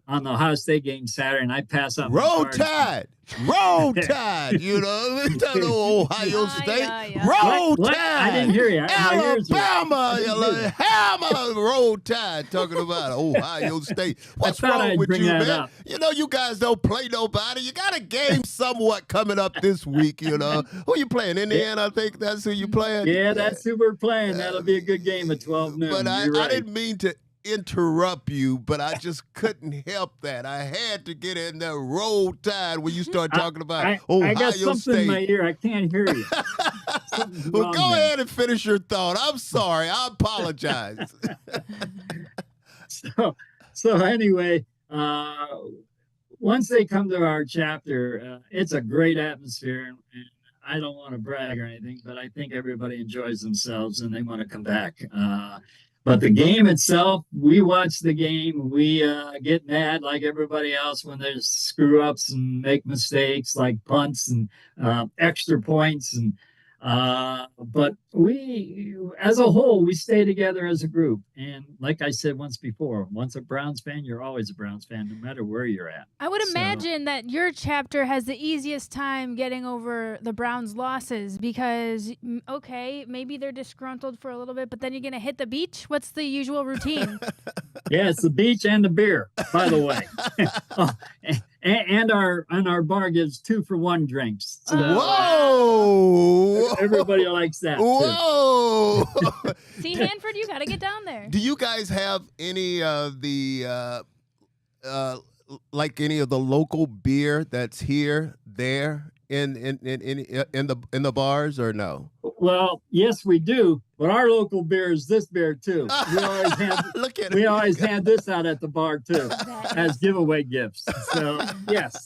on the Ohio State game Saturday, and I pass out. Roll Tide! Roll Tide! You know, we don't know Ohio State. Yeah. Roll What? Tide! I didn't hear you. Alabama! Hammer! Roll Tide! Talking about Ohio State. What's thought wrong I'd with bring you, that man? up. You know, you guys don't play nobody. You got a game somewhat coming up this week, you know. Who you playing? Indiana, I think that's who you playing. Yeah, that's who we're playing. That'll be a good game at 12 noon. But I You're right. didn't mean to interrupt you, but I just couldn't help that. I had to get in there. Roll Tide when you start talking about Ohio I got something State. in my ear. I can't hear you. Well, go ahead and finish your thought. I'm sorry. I apologize. So anyway, once they come to our chapter, it's a great atmosphere. And I don't want to brag or anything, but I think everybody enjoys themselves and they want to come back. But the game itself, we watch the game. We get mad like everybody else when there's screw ups and make mistakes like punts and extra points. But we, as a whole, we stay together as a group. And like I said once before, once a Browns fan, you're always a Browns fan, no matter where you're at. I would imagine that your chapter has the easiest time getting over the Browns' losses because, okay, maybe they're disgruntled for a little bit, but then you're going to hit the beach? What's the usual routine? Yeah, it's the beach and the beer, by the way. And our bar gives 2-for-1 drinks. So whoa! Everybody likes that. Whoa! See, Hanford, you got to get down there. Do you guys have any of the like any of the local beer that's here, there in the bars, or no? Well, yes, we do. But our local beer is this beer too. We always have Look at we it. always had this out at the bar too, as giveaway gifts. So yes,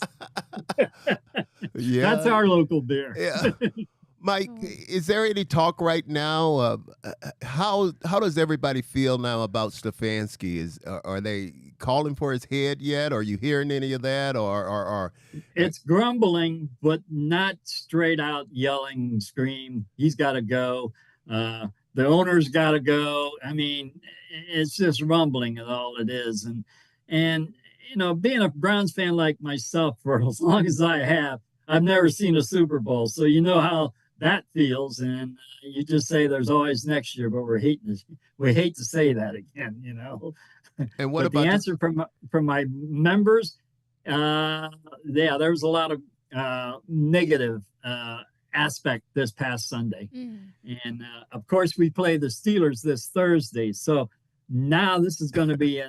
Yeah, that's our local beer. Yeah. Mike, is there any talk right now? How does everybody feel now about Stefanski? Are they calling for his head yet? Are you hearing any of that? Or It's grumbling, but not straight out yelling and scream. He's got to go. The owner's got to go. I mean, it's just rumbling is all it is. And you know, being a Browns fan like myself for as long as I have, I've never seen a Super Bowl, so you know how that feels. And you just say there's always next year, but we hate to say that again, you know. and what But about the answer from my members? Yeah, there was a lot of negative aspect this past Sunday, and of course we play the Steelers this Thursday. So now this is going to be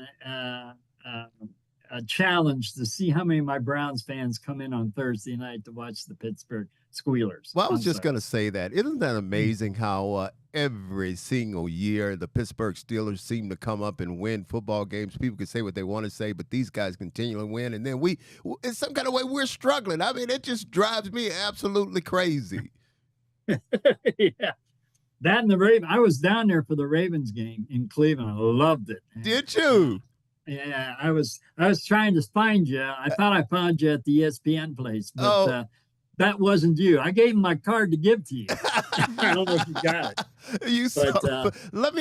a challenge to see how many of my Browns fans come in on Thursday night to watch the Pittsburgh Squealers. Well, I was just going to say that. Isn't that amazing how every single year the Pittsburgh Steelers seem to come up and win football games? People can say what they want to say, but these guys continually win. And then we, in some kind of way, we're struggling. I mean, it just drives me absolutely crazy. Yeah. That and the Ravens. I was down there for the Ravens game in Cleveland. I loved it. Did you? Yeah, I was trying to find you. I thought I found you at the ESPN place, but that wasn't you. I gave him my card to give to you. I don't know if you got it.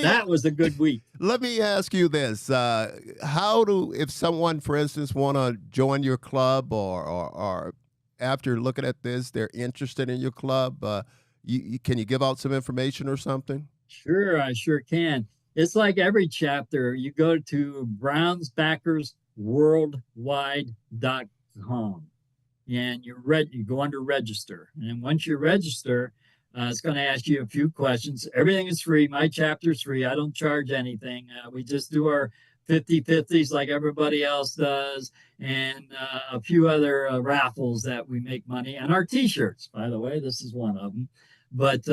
That was a good week. Let me ask you this: if someone, for instance, want to join your club, or after looking at this, they're interested in your club, can you give out some information or something? Sure, I sure can. It's like every chapter. You go to brownsbackersworldwide.com and you go under register. And once you register, it's going to ask you a few questions. Everything is free. My chapter is free. I don't charge anything. We just do our 50-50s like everybody else does, and a few other raffles that we make money. And our T-shirts, by the way, this is one of them. But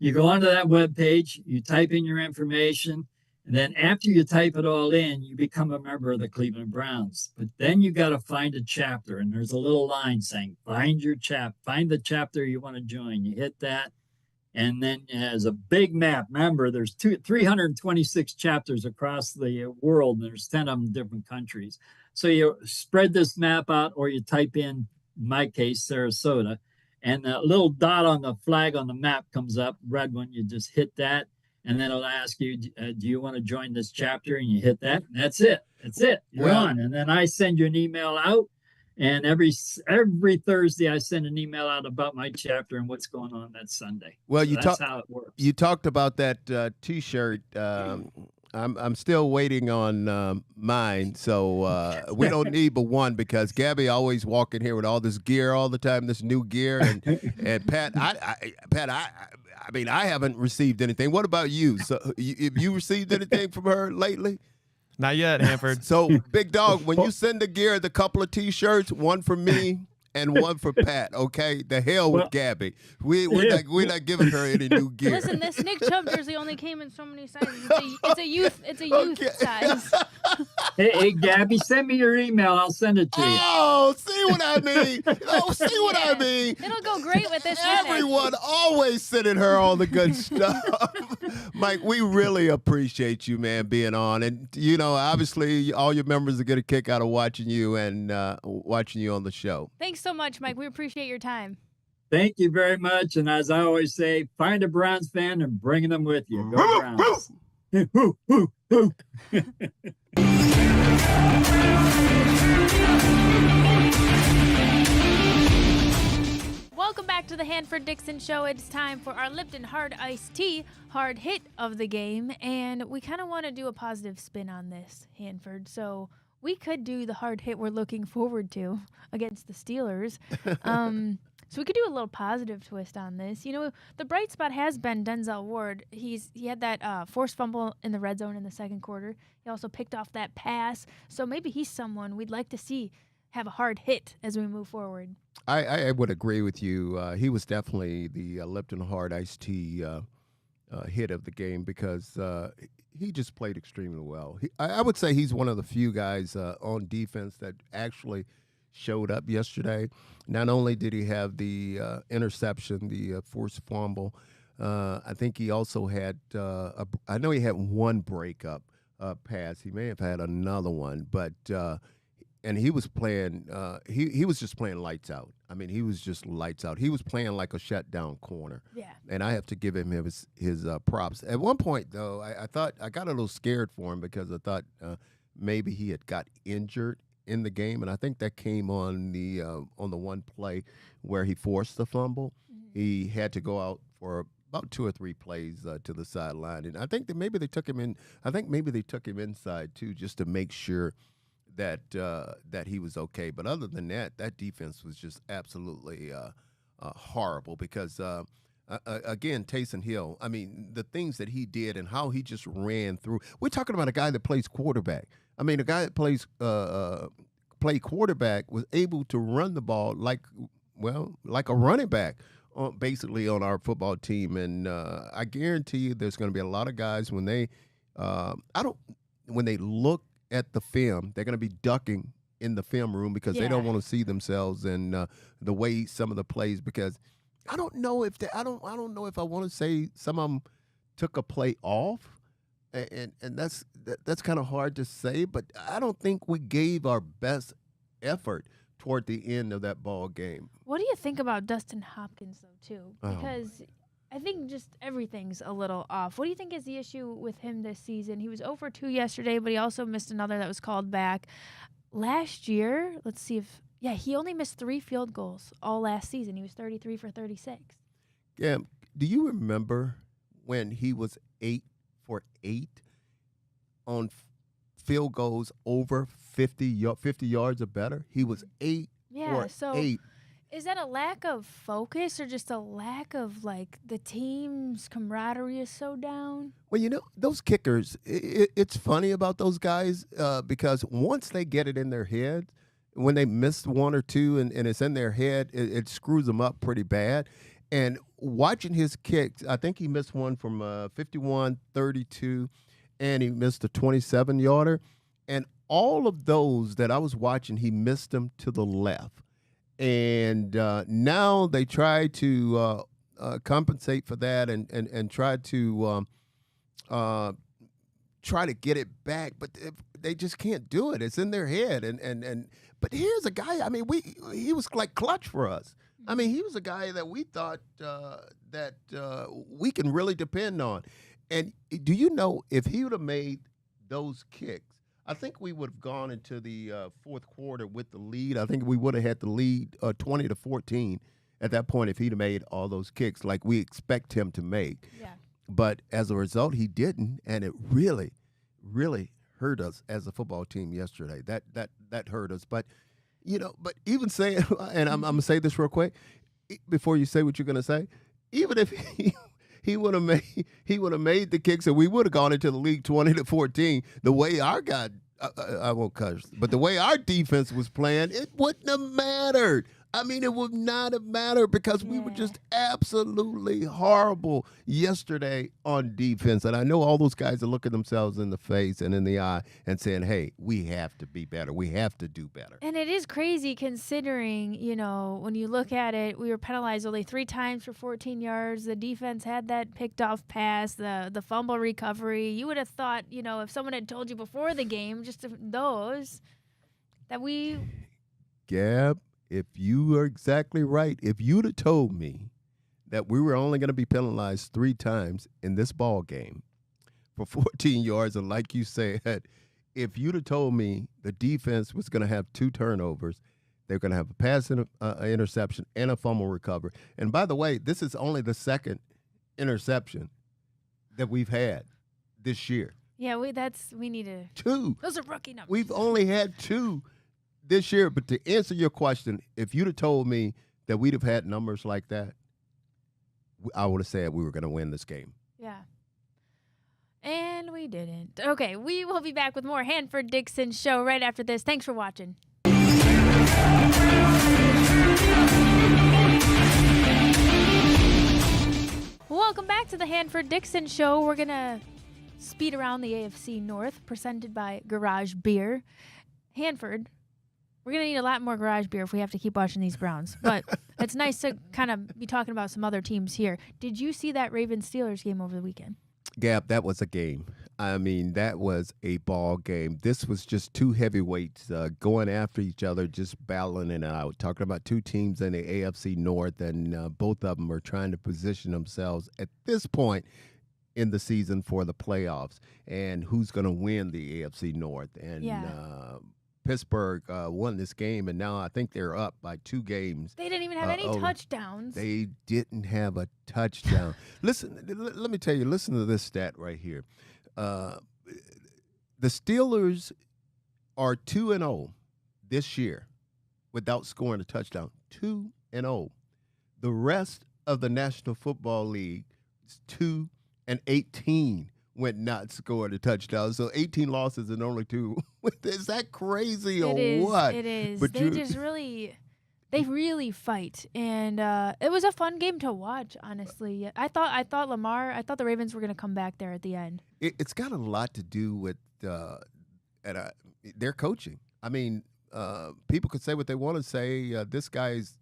you go onto that webpage, you type in your information, and then after you type it all in, you become a member of the Cleveland Browns. But then you got to find a chapter, and there's a little line saying, find the chapter you want to join. You hit that, and then as a big map, remember, there's 326 chapters across the world, and there's 10 of them in different countries. So you spread this map out, or you type in my case, Sarasota, and the little dot on the flag on the map comes up, red one. You just hit that, and then it'll ask you, do you want to join this chapter? And you hit that, and that's it. That's it. You're on. And then I send you an email out, and every Thursday I send an email out about my chapter and what's going on that Sunday. Well, so that's how it works. You talked about that T-shirt. I'm still waiting on mine, so we don't need but one, because Gabby always walk in here with all this gear all the time, this new gear, and Pat, I mean, I haven't received anything. What about you? So, have you received anything from her lately? Not yet, Hanford. So, Big Dog, when you send the gear, the couple of T-shirts, one for me and one for Pat, okay? The hell with Gabby. We're not giving her any new gear. Listen, this Nick Chubb jersey only came in so many sizes. It's a youth size. Hey, Gabby, send me your email. I'll send it to you. Oh, see what I mean? I mean? It'll go great with this. Everyone always sending her all the good stuff. Mike, we really appreciate you, man, being on. And, you know, obviously all your members are going to kick out of watching you and watching you on the show. Thanks so much, Mike. We appreciate your time. Thank you very much. And as I always say, find a Browns fan and bring them with you. Go Browns. Welcome back to the Hanford Dixon Show. It's time for our Lipton Hard Iced Tea hard hit of the game. And we kind of want to do a positive spin on this, Hanford. So we could do the hard hit we're looking forward to against the Steelers. So we could do a little positive twist on this. You know, the bright spot has been Denzel Ward. He had that forced fumble in the red zone in the second quarter. He also picked off that pass. So maybe he's someone we'd like to see have a hard hit as we move forward. I would agree with you. He was definitely the Lipton Hard Iced Tea hit of the game because he just played extremely well. I would say he's one of the few guys on defense that actually showed up yesterday. Not only did he have the interception, the forced fumble, I think he also had, I know he had one breakup pass. He may have had another one, but and he was playing, he was just playing lights out. I mean, he was just lights out. He was playing like a shutdown corner. Yeah. And I have to give him his props. At one point, though, I thought I got a little scared for him because I thought maybe he had got injured in the game, and I think that came on the one play where he forced the fumble. Mm-hmm. He had to go out for about 2 or 3 plays to the sideline, and I think that maybe they took him in. I think maybe they took him inside too, just to make sure that he was okay. But other than that, that defense was just absolutely horrible because. Again, Taysom Hill, I mean, the things that he did and how he just ran through. We're talking about a guy that plays quarterback. I mean, a guy that play quarterback was able to run the ball like a running back, basically on our football team. And I guarantee you, there's going to be a lot of guys when they look at the film, they're going to be ducking in the film room because they don't want to see themselves in the way some of the plays because. I don't know if I don't know if I want to say some of them took a play off, and that's kind of hard to say. But I don't think we gave our best effort toward the end of that ball game. What do you think about Dustin Hopkins though too? Because I think just everything's a little off. What do you think is the issue with him this season? He was 0 for 2 yesterday, but he also missed another that was called back. Last year, let's see if. Yeah, he only missed 3 field goals all last season. He was 33 for 36. Yeah, do you remember when he was 8 for 8 on field goals over 50 yards or better? He was 8 for 8. Is that a lack of focus or just a lack of, like, the team's camaraderie is so down? Well, you know, those kickers, it's funny about those guys because once they get it in their head, when they miss 1 or 2 and it's in their head, it screws them up pretty bad. And watching his kicks, I think he missed one from 51, 32, and he missed a 27-yarder. And all of those that I was watching, he missed them to the left. And now they try to compensate for that and try to get it back, but they just can't do it. It's in their head, but here's a guy. I mean, he was like clutch for us. I mean, he was a guy that we thought that we can really depend on. And do you know if he would have made those kicks, I think we would have gone into the fourth quarter with the lead. I think we would have had the lead 20-14 at that point if he'd have made all those kicks like we expect him to make. Yeah. But as a result, he didn't, and it really, really hurt us as a football team yesterday. That hurt us. But but even saying, and I'm gonna say this real quick before you say what you're gonna say, even if he would have made the kicks and we would have gone into the league 20-14, the way our guy, I won't cuss, but the way our defense was playing, it wouldn't have mattered. I mean, it would not have mattered because we were just absolutely horrible yesterday on defense. And I know all those guys are looking themselves in the face and in the eye and saying, hey, we have to be better. We have to do better. And it is crazy considering, when you look at it, we were penalized only 3 times for 14 yards. The defense had that picked off pass, the fumble recovery. You would have thought, if someone had told you before the game, just those, that we... Gab. If you are exactly right, if you'd have told me that we were only going to be penalized 3 times in this ball game for 14 yards, and like you said, if you'd have told me the defense was going to have 2 turnovers, they're going to have a pass interception and a fumble recovery. And by the way, this is only the second interception that we've had this year. Yeah, we need to. 2. Those are rookie numbers. We've only had 2 this year. But to answer your question, if you'd have told me that we'd have had numbers like that, I would have said we were going to win this game. Yeah. And we didn't. Okay, we will be back with more Hanford Dixon show right after this. Thanks for watching. Welcome back to the Hanford Dixon show. We're going to speed around the AFC North, presented by Garage Beer. Hanford, we're going to need a lot more Garage Beer if we have to keep watching these Browns. But it's nice to kind of be talking about some other teams here. Did you see that Ravens-Steelers game over the weekend? Gab, that was a game. I mean, that was a ball game. This was just 2 heavyweights going after each other, just battling it out. Talking about 2 teams in the AFC North, and both of them are trying to position themselves at this point in the season for the playoffs and who's going to win the AFC North. And Pittsburgh won this game, and now I think they're up by 2 games. They didn't even have any touchdowns. They didn't have a touchdown. Listen, let me tell you, listen to this stat right here. The Steelers are 2-0 this year without scoring a touchdown. 2-0. The rest of the National Football League is 2-18 when not scoring a touchdown. So 18 losses and only 2. Is that crazy or what? It is. But they really fight, and it was a fun game to watch. Honestly, I thought the Ravens were going to come back there at the end. It's got a lot to do with their coaching. I mean, people could say what they want to say. This guy's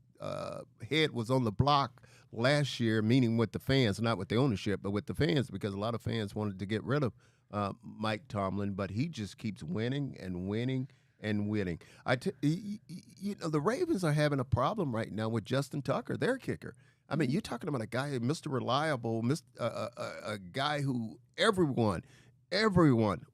head was on the block last year, meaning with the fans, not with the ownership, but with the fans, because a lot of fans wanted to get rid of Mike Tomlin, but he just keeps winning and winning and winning. The Ravens are having a problem right now with Justin Tucker, their kicker. I mean, you're talking about a guy, Mr. Reliable, a guy who everyone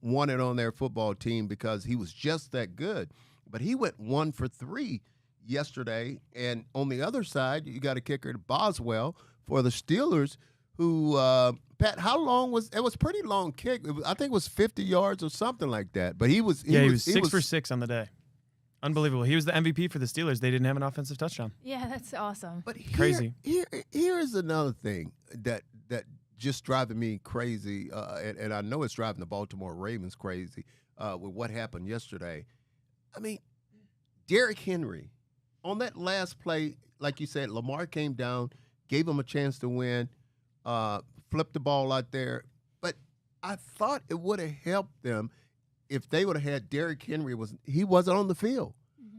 wanted on their football team because he was just that good. But he went 1 for 3 yesterday. And on the other side, you got a kicker, Boswell, for the Steelers, who, Pat, how long was it? Was a pretty long kick. I think it was 50 yards or something like that. But he was 6 for 6 on the day. Unbelievable. He was the MVP for the Steelers. They didn't have an offensive touchdown. Yeah, that's awesome. But crazy. Here is another thing that just driving me crazy, and I know it's driving the Baltimore Ravens crazy with what happened yesterday. I mean, Derrick Henry, on that last play, like you said, Lamar came down, gave him a chance to win, flipped the ball out there. But I thought it would have helped them if they would have had Derrick Henry. He wasn't on the field.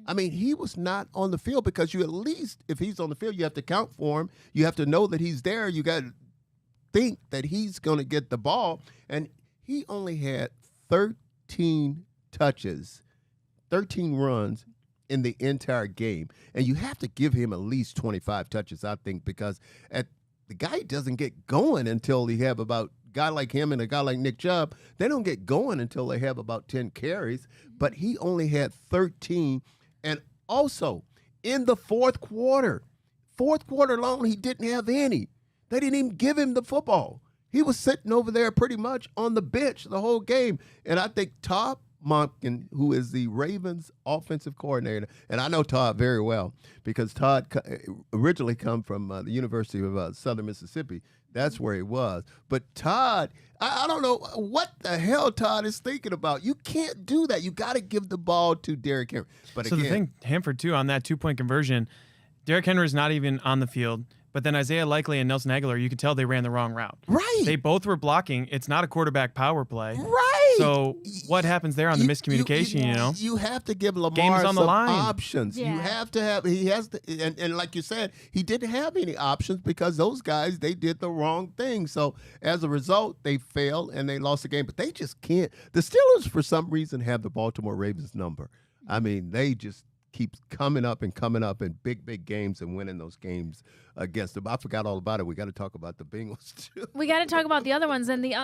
I mean, he was not on the field because you at least, if he's on the field, you have to count for him. You have to know that he's there. You got to think that he's going to get the ball. And he only had 13 touches, 13 runs in the entire game. And you have to give him at least 25 touches, I think, because the guy doesn't get going until he have about – guy like him and a guy like Nick Chubb, they don't get going until they have about 10 carries. But he only had 13. And also, in the fourth quarter long, he didn't have any. They didn't even give him the football. He was sitting over there pretty much on the bench the whole game. And I think Todd Monken, who is the Ravens offensive coordinator, and I know Todd very well because Todd originally come from the University of Southern Mississippi. That's where he was. But Todd, I don't know what the hell Todd is thinking about. You can't do that. You got to give the ball to Derrick Henry. But so again, the thing, Hanford, too, on that 2-point conversion, Derrick Henry is not even on the field. But then Isaiah Likely and Nelson Aguilar, you could tell they ran the wrong route. Right. They both were blocking. It's not a quarterback power play. Right. So what happens there on the miscommunication, You have to give Lamar Game's on the some line. options. Yeah. You have to have – he has to – and like you said, he didn't have any options because those guys, they did the wrong thing. So as a result, they failed and they lost the game. But they just can't – the Steelers, for some reason, have the Baltimore Ravens number. I mean, they just – keeps coming up in big games and winning those games against them. I forgot all about it. We got to talk about the Bengals too. We got to talk about the other ones. And the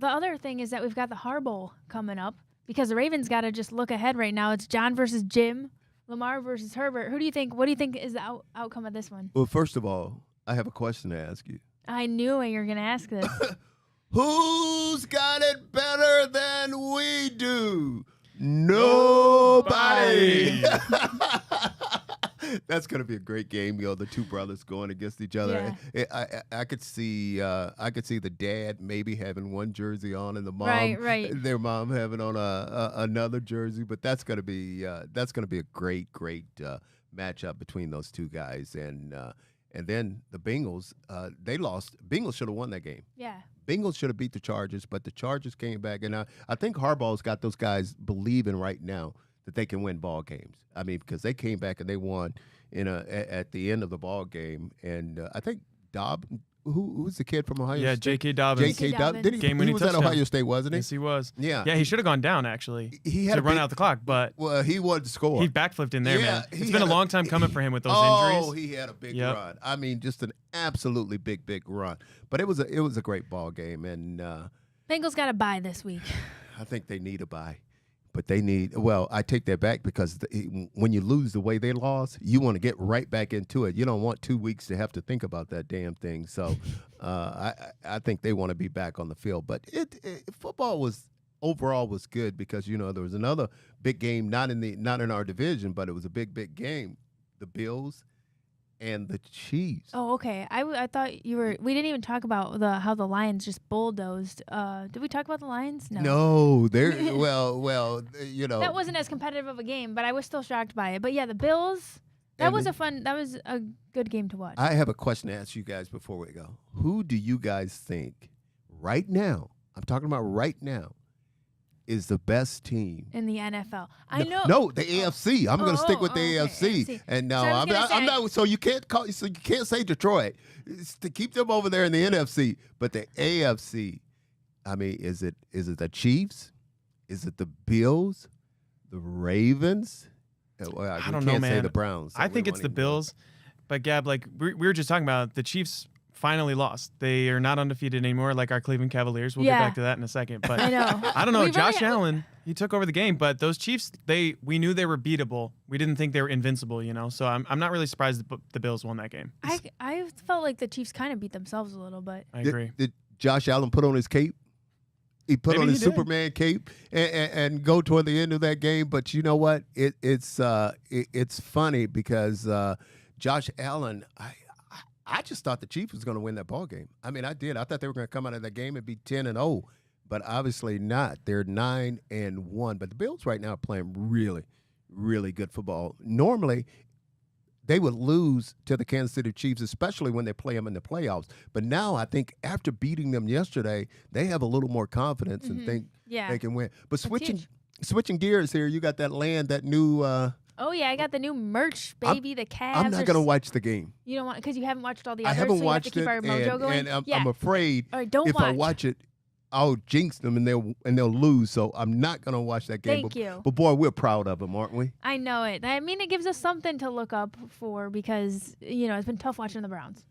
other thing is that we've got the Harbaugh coming up because the Ravens got to just look ahead right now. It's John versus Jim, Lamar versus Herbert. What do you think is the outcome of this one? Well, first of all, I have a question to ask you. I knew you were going to ask this. Who's got it better than we do? Nobody. That's going to be a great game, The two brothers going against each other. Yeah. I could see the dad maybe having one jersey on, and the mom, right. their mom having on another jersey. But that's going to be a great matchup between those two guys. And then the Bengals, they lost. Bengals should have won that game. Yeah. Bengals should have beat the Chargers, but the Chargers came back, and I think Harbaugh's got those guys believing right now that they can win ball games. I mean, because they came back and they won at the end of the ball game, and I think Dawg, who's the kid from Ohio State? Yeah, J.K. Dobbins. J.K. Dobbins. Game-winning He was at touchdown. Ohio State, wasn't he? Yes, he was. Yeah. Yeah, he should have gone down, actually, He had to a run big- out the clock, but Well, he wanted to score. he backflipped in there, Yeah, man. he It's been a had long time coming for him with those Oh, injuries. he had a big Yep. run. I mean, just an absolutely big run. But it was a great ball game, and Bengals got a bye this week. I think they need a bye. But they need, well, I take that back because when you lose the way they lost, you want to get right back into it. You don't want 2 weeks to have to think about that damn thing. So I think they want to be back on the field. But football overall was good because, there was another big game, not in our division, but it was a big game. The Bills and the Chiefs. Oh, okay. I thought you were. We didn't even talk about how the Lions just bulldozed. Did we talk about the Lions? No, they're well. That wasn't as competitive of a game, but I was still shocked by it. But yeah, the Bills. That was a good game to watch. I have a question to ask you guys before we go. Who do you guys think right now? I'm talking about right now. Is the best team in the NFL. I know. No, the AFC. I'm going to stick with the AFC. AFC. And no, So I was gonna I'm say- not. So you can't say Detroit. It's to keep them over there in the NFC. But the AFC. I mean, is it the Chiefs? Is it the Bills? The Ravens? Well, I we don't know, can't say man. the Browns. so I we think don't it's the even know. Bills. But, Gab, like we were just talking about, the Chiefs finally lost. They are not undefeated anymore, like our Cleveland Cavaliers. We'll get back to that in a second. But I know. I don't know. We Josh really- Allen, he took over the game, but those Chiefs, we knew they were beatable. We didn't think they were invincible, So I'm not really surprised the Bills won that game. I felt like the Chiefs kind of beat themselves a little bit. I agree. Did Josh Allen put on his cape? He put Maybe on he his did. Superman cape and go toward the end of that game. But you know what? It's funny because Josh Allen, I just thought the Chiefs was going to win that ball game. I mean, I did. I thought they were going to come out of that game and be 10-0, but obviously not. They're 9-1. But the Bills right now are playing really, really good football. Normally, they would lose to the Kansas City Chiefs, especially when they play them in the playoffs. But now I think after beating them yesterday, they have a little more confidence and think Yeah. they can win. But huge. switching gears here, you got that new. Oh yeah, I got the new merch, baby. The Cavs. I'm not going to watch the game. You don't want because you haven't watched all the I others. haven't so watched you have to keep it, our mojo going. and yeah. I'm afraid All right, don't if I watch. watch it, I'll jinx them and they'll lose. So I'm not going to watch that game. Thank you. But boy, we're proud of them, aren't we? I know it. I mean, it gives us something to look up for because it's been tough watching the Browns.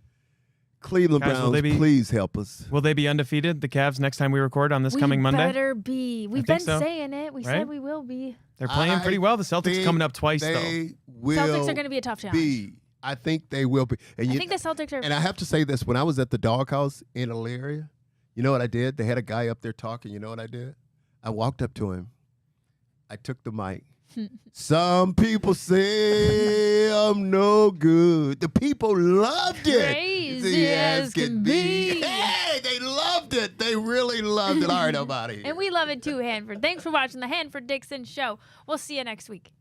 Cleveland Guys, will Browns, they be- please help us. Will they be undefeated, the Cavs, next time we record on this coming Monday? We better be. We've been think so. saying it. We Right? said we will be. They're playing pretty well. The Celtics coming up twice, though. They will Celtics are going to be a tough challenge. be. I think they will be. And I think the Celtics are. And I have to say this: when I was at the Dawg House in Elyria, you know what I did? They had a guy up there talking. You know what I did? I walked up to him. I took the mic. Some people say I'm no good. The people loved it. Crazy as can be. Hey, they loved it. They really loved it. All right, nobody. And we love it too, Hanford. Thanks for watching the Hanford Dixon Show. We'll see you next week.